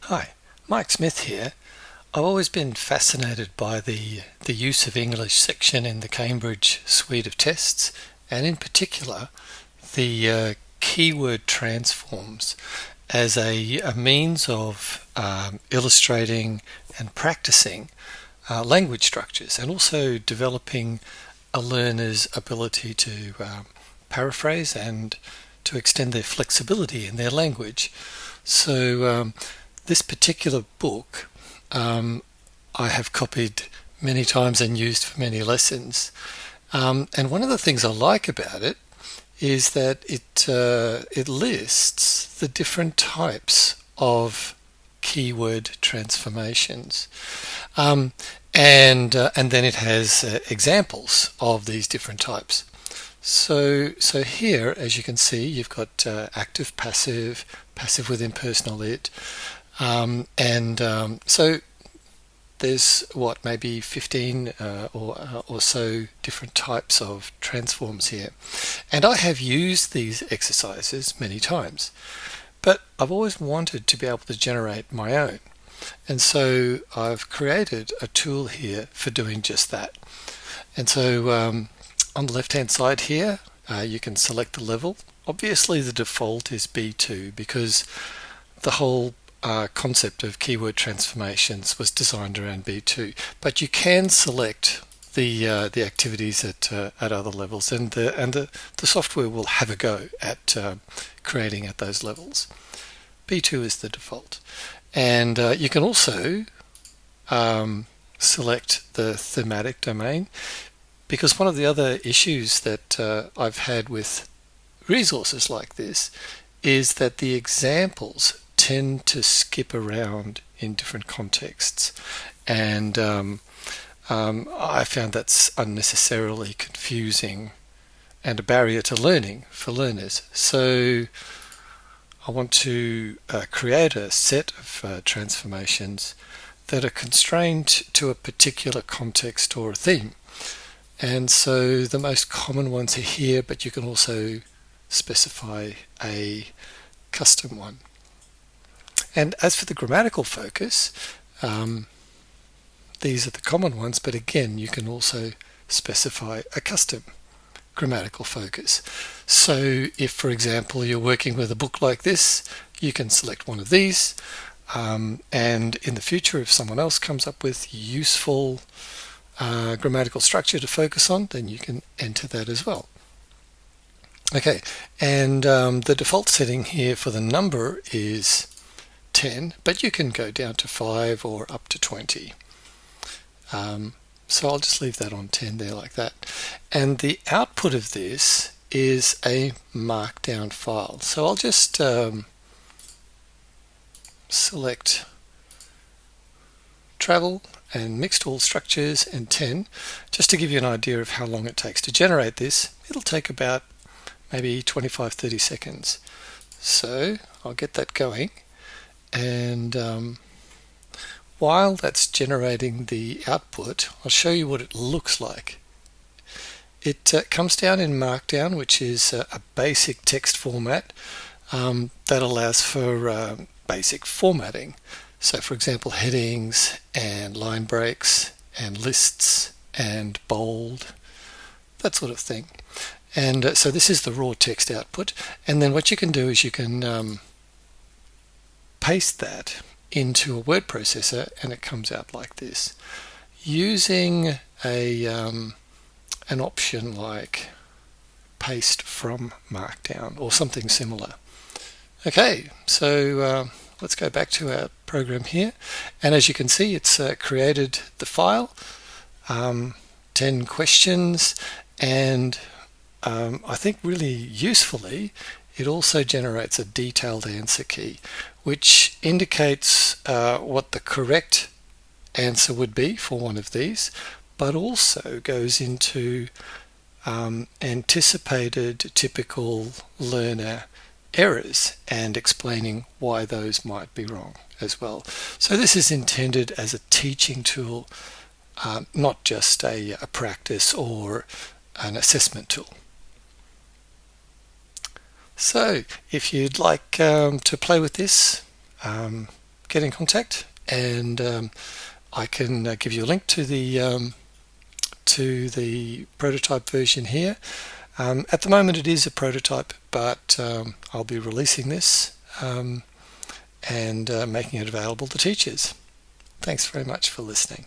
Hi, Mike Smith here. I've always been fascinated by the use of English section in the Cambridge suite of tests, and in particular the keyword transforms as a means of illustrating and practicing language structures, and also developing a learner's ability to paraphrase and to extend their flexibility in their language. So this particular book I have copied many times and used for many lessons. And one of the things I like about it is that it lists the different types of keyword transformations. And then it has examples of these different types. So here, as you can see, you've got active, passive, passive with impersonal it, so there's maybe 15 or so different types of transforms here, and I have used these exercises many times, but I've always wanted to be able to generate my own, and so I've created a tool here for doing just that. And so on the left hand side here, you can select the level. Obviously the default is B2 because the whole concept of keyword transformations was designed around B2, but you can select the activities at other levels, and the software will have a go at creating at those levels. B2 is the default, and you can also select the thematic domain, because one of the other issues that I've had with resources like this is that the examples tend to skip around in different contexts, and I found that's unnecessarily confusing and a barrier to learning for learners. So I want to create a set of transformations that are constrained to a particular context or a theme. And so the most common ones are here, but you can also specify a custom one. And as for the grammatical focus, these are the common ones, but again, you can also specify a custom grammatical focus. So if, for example, you're working with a book like this, you can select one of these, and in the future, if someone else comes up with useful grammatical structure to focus on, then you can enter that as well. Okay, and the default setting here for the number is 10, but you can go down to 5 or up to 20. So I'll just leave that on 10 there like that. And the output of this is a markdown file. So I'll just select travel and mixed all structures and 10, just to give you an idea of how long it takes to generate this. It'll take about maybe 25-30 seconds. So I'll get that going, and while that's generating the output, I'll show you what it looks like. It comes down in Markdown, which is a basic text format that allows for basic formatting. So for example, headings and line breaks and lists and bold, that sort of thing. And so this is the raw text output, and then what you can do is you can paste that into a word processor, and it comes out like this, using an option like paste from Markdown or something similar. Okay, so let's go back to our program here, and as you can see, it's created the file, 10 questions, and I think really usefully it also generates a detailed answer key, which indicates what the correct answer would be for one of these, but also goes into anticipated typical learner errors and explaining why those might be wrong as well. So this is intended as a teaching tool, not just a practice or an assessment tool. So if you'd like to play with this, get in contact, and I can give you a link to the prototype version here. At the moment it is a prototype, but I'll be releasing this and making it available to teachers. Thanks very much for listening.